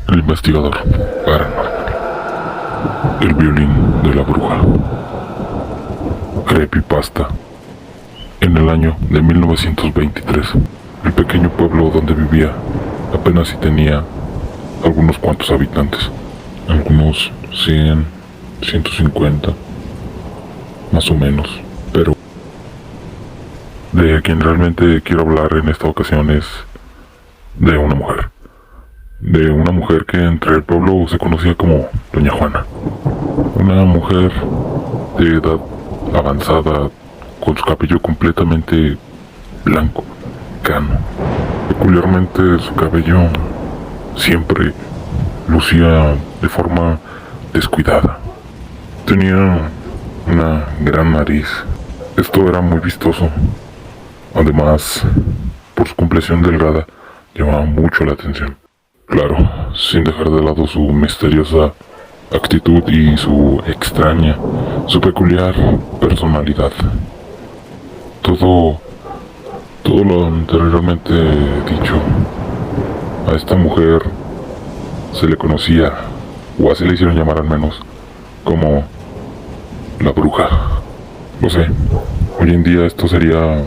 El investigador paranormal. El violín de la bruja. Creepypasta. En el año de 1923, el pequeño pueblo donde vivía apenas si tenía algunos cuantos habitantes. Algunos 100, 150, más o menos. Pero de quien realmente quiero hablar en esta ocasión es de una mujer. De una mujer que entre el pueblo se conocía como Doña Juana. Una mujer de edad avanzada, con su cabello completamente blanco, cano. Peculiarmente su cabello siempre lucía de forma descuidada. Tenía una gran nariz. Esto era muy vistoso. Además, por su complexión delgada, llamaba mucho la atención. Claro, sin dejar de lado su misteriosa actitud y su extraña, su peculiar personalidad. Todo lo anteriormente dicho, a esta mujer se le conocía, o así le hicieron llamar al menos, como la bruja. Lo sé, hoy en día esto sería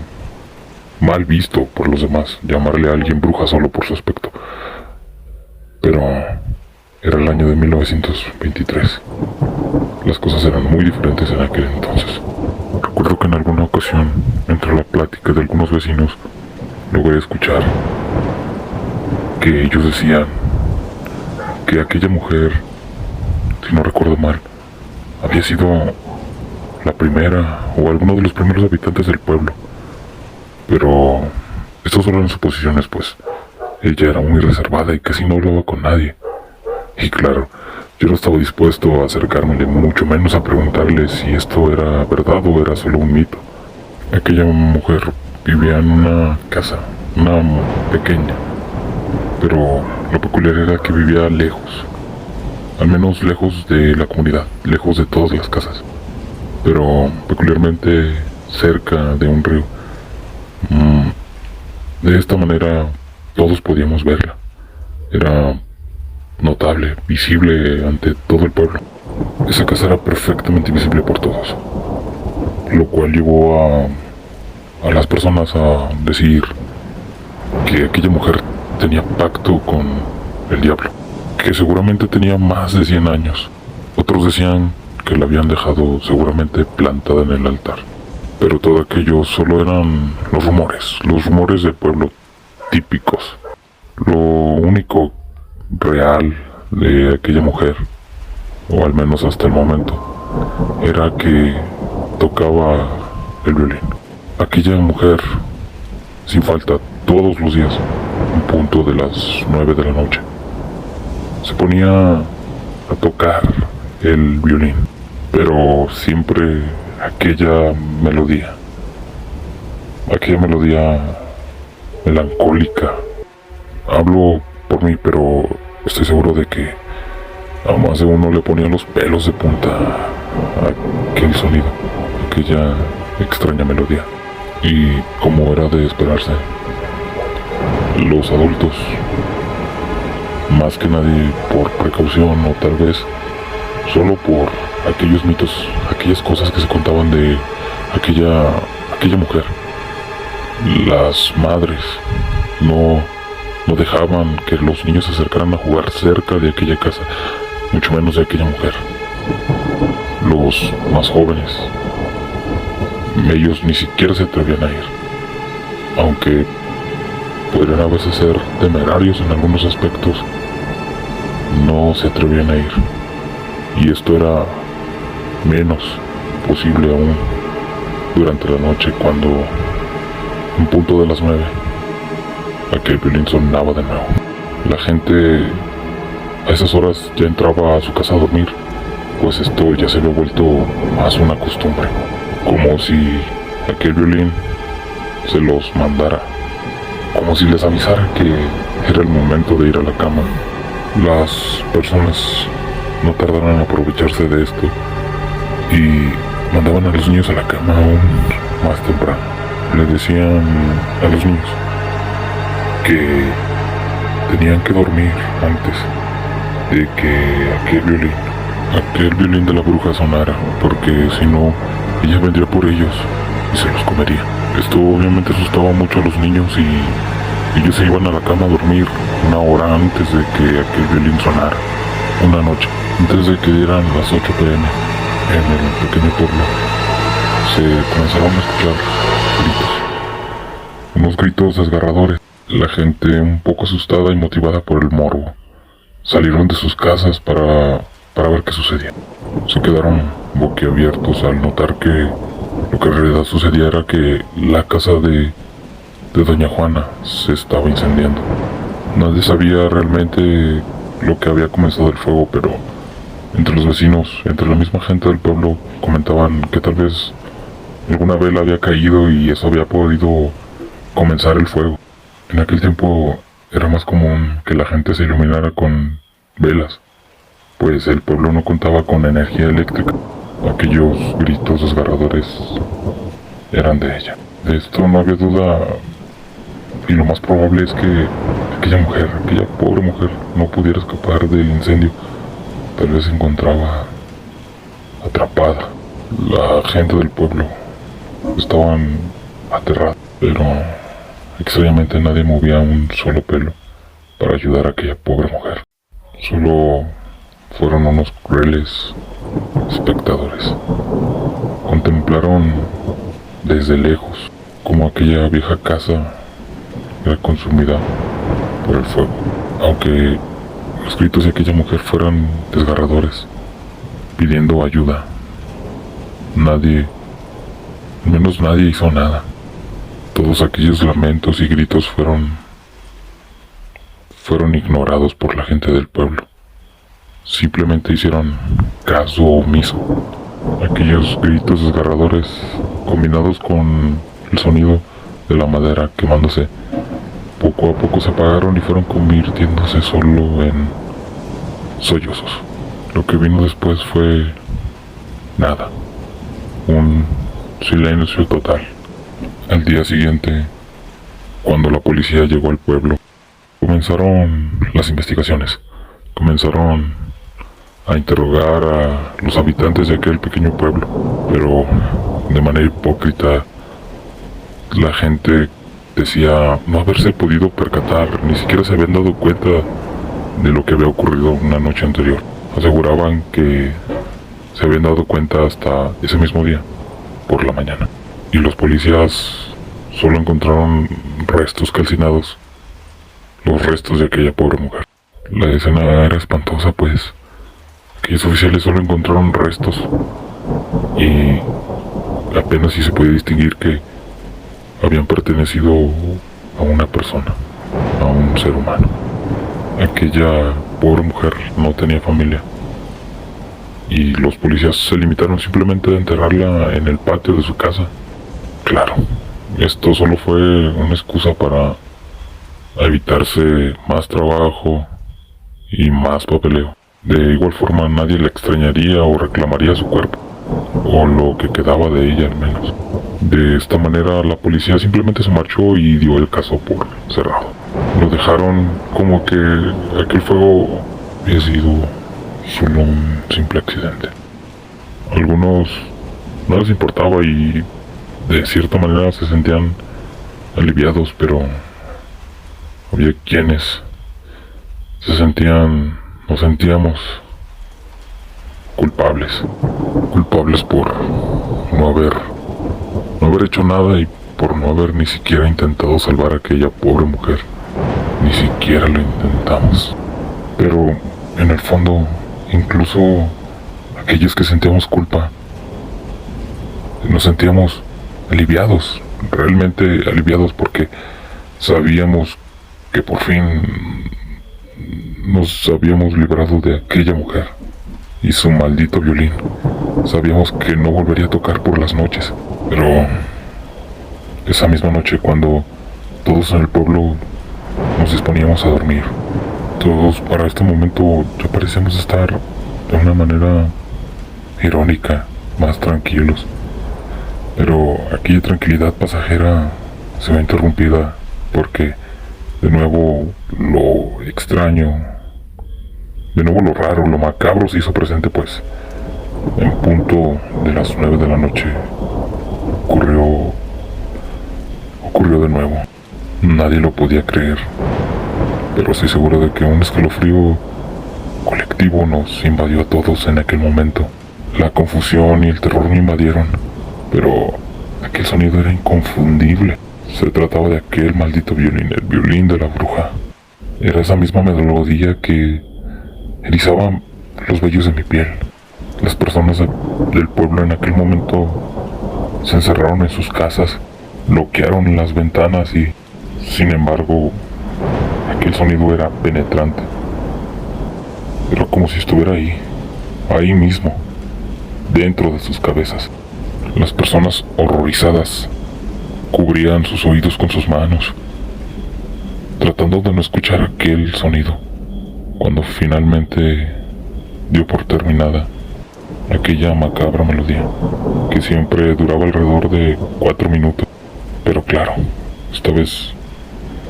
mal visto por los demás, llamarle a alguien bruja solo por su aspecto. Pero era el año de 1923. Las cosas eran muy diferentes en aquel entonces. Recuerdo que en alguna ocasión, entre la plática de algunos vecinos, logré escuchar que ellos decían que aquella mujer, si no recuerdo mal, había sido la primera o alguno de los primeros habitantes del pueblo. Pero esto solo eran suposiciones, pues ella era muy reservada y casi no hablaba con nadie. Y claro, yo no estaba dispuesto a acercármele, mucho menos a preguntarle si esto era verdad o era solo un mito. Aquella mujer vivía en una casa, una pequeña, pero lo peculiar era que vivía lejos, al menos lejos de la comunidad, lejos de todas las casas, pero peculiarmente cerca de un río. De esta manera todos podíamos verla. Era notable, visible ante todo el pueblo. Esa casa era perfectamente visible por todos, lo cual llevó a las personas a decir que aquella mujer tenía pacto con el diablo, que seguramente tenía más de 100 años. Otros decían que la habían dejado seguramente plantada en el altar, pero todo aquello solo eran los rumores del pueblo típicos. Lo único real de aquella mujer, o al menos hasta el momento, era que tocaba el violín. Aquella mujer, sin falta, todos los días, en punto de las 9 de la noche, se ponía a tocar el violín, pero siempre aquella melodía melancólica. Hablo por mí, pero estoy seguro de que a más de uno le ponía los pelos de punta a aquel sonido, aquella extraña melodía. Y como era de esperarse, los adultos, más que nadie por precaución o tal vez solo por aquellos mitos, aquellas cosas que se contaban de aquella mujer, las madres no dejaban que los niños se acercaran a jugar cerca de aquella casa, mucho menos de aquella mujer. Los más jóvenes, ellos ni siquiera se atrevían a ir, aunque podrían a veces ser temerarios en algunos aspectos, no se atrevían a ir. Y esto era menos posible aún durante la noche, cuando en punto de las 9 aquel violín sonaba de nuevo. La gente a esas horas ya entraba a su casa a dormir, pues esto ya se había vuelto más una costumbre, como si aquel violín se los mandara, como si les avisara que era el momento de ir a la cama. Las personas no tardaron en aprovecharse de esto y mandaban a los niños a la cama aún más temprano. Les decían a los niños que tenían que dormir antes, de que aquel violín de la bruja sonara, porque si no, ella vendría por ellos y se los comería. Esto obviamente asustaba mucho a los niños y ellos se iban a la cama a dormir una hora antes de que aquel violín sonara. Una noche, antes de que dieran las 8 p.m. en el pequeño pueblo, se comenzaron a escuchar gritos. Unos gritos desgarradores. La gente, un poco asustada y motivada por el morbo, salieron de sus casas para ver qué sucedía. Se quedaron boquiabiertos al notar que lo que en realidad sucedía era que la casa de Doña Juana se estaba incendiando. Nadie sabía realmente lo que había comenzado el fuego, pero entre los vecinos, entre la misma gente del pueblo, comentaban que tal vez alguna vela había caído y eso había podido comenzar el fuego. En aquel tiempo era más común que la gente se iluminara con velas, pues el pueblo no contaba con energía eléctrica. Aquellos gritos desgarradores eran de ella. De esto no había duda, y lo más probable es que aquella pobre mujer, no pudiera escapar del incendio. Tal vez se encontraba atrapada. La gente del pueblo estaban aterrados, pero extrañamente nadie movía un solo pelo para ayudar a aquella pobre mujer. Solo fueron unos crueles espectadores. Contemplaron desde lejos como aquella vieja casa era consumida por el fuego. Aunque los gritos de aquella mujer fueran desgarradores, pidiendo ayuda, al menos nadie hizo nada. Todos aquellos lamentos y gritos fueron ignorados por la gente del pueblo. Simplemente hicieron caso omiso. Aquellos gritos desgarradores, combinados con el sonido de la madera quemándose, poco a poco se apagaron y fueron convirtiéndose solo en sollozos. Lo que vino después fue nada, un silencio total. Al día siguiente, cuando la policía llegó al pueblo, comenzaron las investigaciones. Comenzaron a interrogar a los habitantes de aquel pequeño pueblo, pero de manera hipócrita. La gente decía no haberse podido percatar, ni siquiera se habían dado cuenta de lo que había ocurrido una noche anterior. Aseguraban que se habían dado cuenta hasta ese mismo día, por la mañana. Y los policías solo encontraron restos calcinados, los restos de aquella pobre mujer. La escena era espantosa, pues aquellos oficiales solo encontraron restos y apenas si se podía distinguir que habían pertenecido a una persona, a un ser humano. Aquella pobre mujer no tenía familia y los policías se limitaron simplemente a enterrarla en el patio de su casa. Claro, esto solo fue una excusa para evitarse más trabajo y más papeleo. De igual forma nadie la extrañaría o reclamaría su cuerpo, o lo que quedaba de ella al menos. De esta manera la policía simplemente se marchó y dio el caso por cerrado. Lo dejaron como que aquel fuego había sido solo un simple accidente. A algunos no les importaba y de cierta manera se sentían aliviados, pero había quienes nos sentíamos culpables por no haber hecho nada y por no haber ni siquiera intentado salvar a aquella pobre mujer. Ni siquiera lo intentamos. Pero en el fondo, incluso aquellos que sentíamos culpa, nos sentíamos aliviados, realmente aliviados, porque sabíamos que por fin nos habíamos librado de aquella mujer y su maldito violín. Sabíamos que no volvería a tocar por las noches. Pero esa misma noche, cuando todos en el pueblo nos disponíamos a dormir, todos para este momento ya parecíamos estar de una manera irónica, más tranquilos. Pero aquella tranquilidad pasajera se ve interrumpida porque de nuevo lo extraño De nuevo lo raro, lo macabro se hizo presente, pues en punto de las 9 de la noche ocurrió de nuevo. Nadie lo podía creer, pero estoy seguro de que un escalofrío colectivo nos invadió a todos en aquel momento. La confusión y el terror me invadieron, pero aquel sonido era inconfundible. Se trataba de aquel maldito violín, el violín de la bruja. Era esa misma melodía que erizaba los vellos de mi piel. Las personas del pueblo en aquel momento se encerraron en sus casas, bloquearon las ventanas y, sin embargo, aquel sonido era penetrante. Era como si estuviera ahí mismo, dentro de sus cabezas. Las personas horrorizadas cubrían sus oídos con sus manos, tratando de no escuchar aquel sonido. Cuando finalmente dio por terminada aquella macabra melodía, que siempre duraba alrededor de 4 minutos. Pero claro, esta vez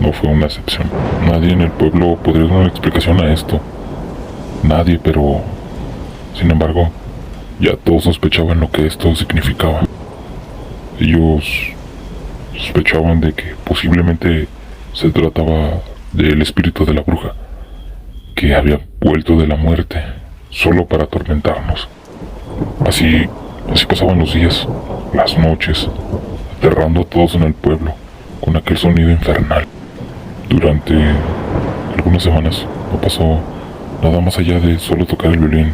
no fue una excepción. Nadie en el pueblo podría dar una explicación a esto. Nadie, pero sin embargo, ya todos sospechaban lo que esto significaba. Ellos sospechaban de que posiblemente se trataba del espíritu de la bruja, que había vuelto de la muerte solo para atormentarnos. Así pasaban los días, las noches, aterrando a todos en el pueblo con aquel sonido infernal. Durante algunas semanas no pasó nada más allá de solo tocar el violín,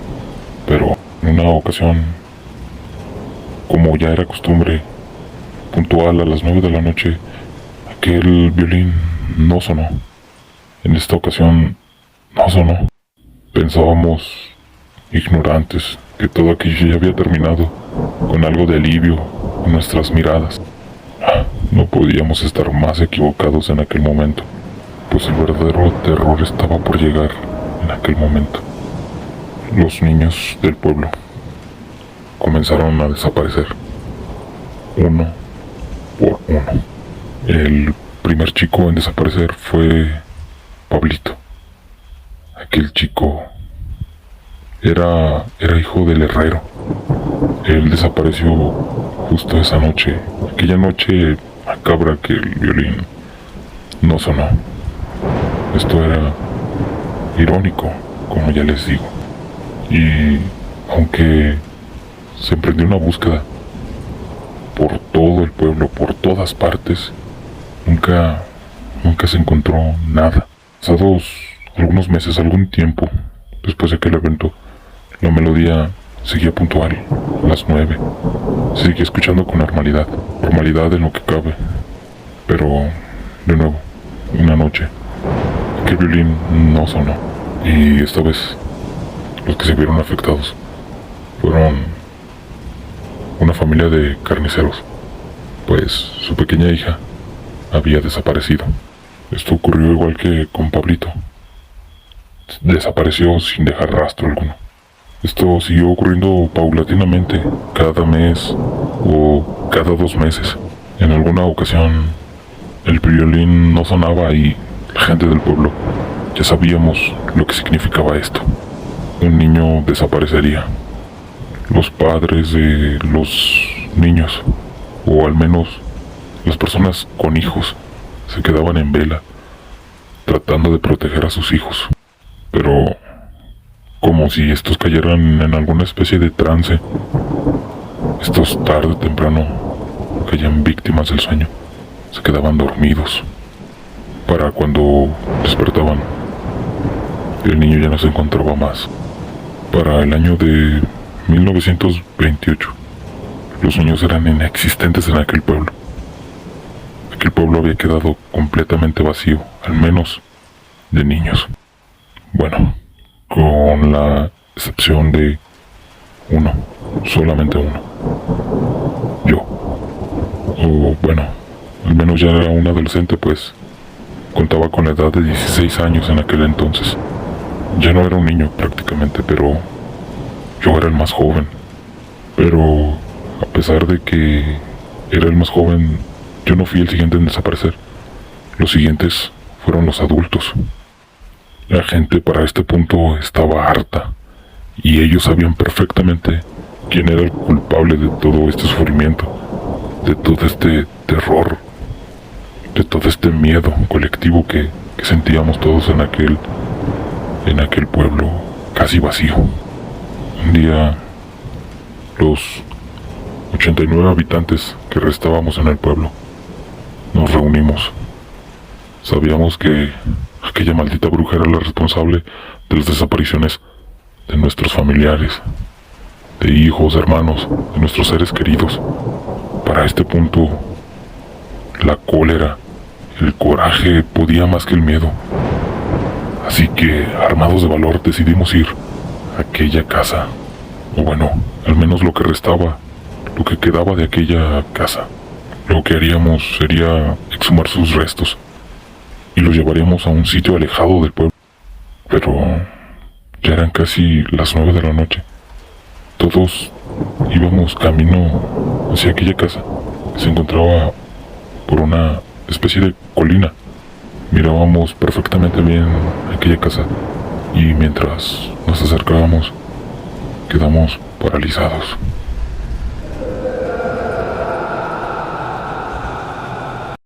pero en una ocasión, como ya era costumbre, puntual a las 9 de la noche, aquel violín no sonó. En esta ocasión no sonó. Pensábamos, ignorantes, que todo aquello ya había terminado, con algo de alivio en nuestras miradas. No podíamos estar más equivocados en aquel momento, pues el verdadero terror estaba por llegar en aquel momento. Los niños del pueblo comenzaron a desaparecer, uno por uno. El primer chico en desaparecer fue Pablito. Aquel chico era hijo del herrero. Él desapareció justo esa noche, aquella noche macabra que el violín no sonó. Esto era irónico, como ya les digo. Y aunque se emprendió una búsqueda por todo el pueblo, por todas partes, nunca se encontró nada. Pasados algunos meses, algún tiempo después de aquel evento, la melodía seguía puntual, a las 9. Se seguía escuchando con normalidad en lo que cabe. Pero, de nuevo, una noche, aquel violín no sonó. Y esta vez, los que se vieron afectados fueron una familia de carniceros, pues su pequeña hija había desaparecido. Esto ocurrió igual que con Pablito. Desapareció sin dejar rastro alguno. Esto siguió ocurriendo paulatinamente, cada mes o cada 2 meses. En alguna ocasión, el violín no sonaba y la gente del pueblo ya sabíamos lo que significaba esto. Un niño desaparecería. Los padres de los niños, o al menos las personas con hijos, se quedaban en vela, tratando de proteger a sus hijos. Pero como si estos cayeran en alguna especie de trance, estos tarde o temprano caían víctimas del sueño, se quedaban dormidos. Para cuando despertaban, el niño ya no se encontraba más. Para el año de 1928, los niños eran inexistentes en aquel pueblo. Aquel pueblo había quedado completamente vacío, al menos de niños. Bueno, con la excepción de uno, solamente uno. Yo. O bueno, al menos ya era un adolescente, pues contaba con la edad de 16 años en aquel entonces. Ya no era un niño prácticamente, pero yo era el más joven. Pero a pesar de que era el más joven, yo no fui el siguiente en desaparecer. Los siguientes fueron los adultos. La gente para este punto estaba harta, y ellos sabían perfectamente quién era el culpable de todo este sufrimiento, de todo este terror, de todo este miedo colectivo que sentíamos todos en aquel pueblo casi vacío. Un día, los 89 habitantes que restábamos en el pueblo nos reunimos. Sabíamos que aquella maldita bruja era la responsable de las desapariciones de nuestros familiares, de hijos, hermanos, de nuestros seres queridos. Para este punto, la cólera, el coraje podía más que el miedo. Así que, armados de valor, decidimos ir a aquella casa. O bueno, al menos lo que restaba, lo que quedaba de aquella casa. Lo que haríamos sería exhumar sus restos y los llevaríamos a un sitio alejado del pueblo. Pero ya eran casi las 9 de la noche. Todos íbamos camino hacia aquella casa, que se encontraba por una especie de colina. Mirábamos perfectamente bien aquella casa y mientras nos acercábamos quedamos paralizados.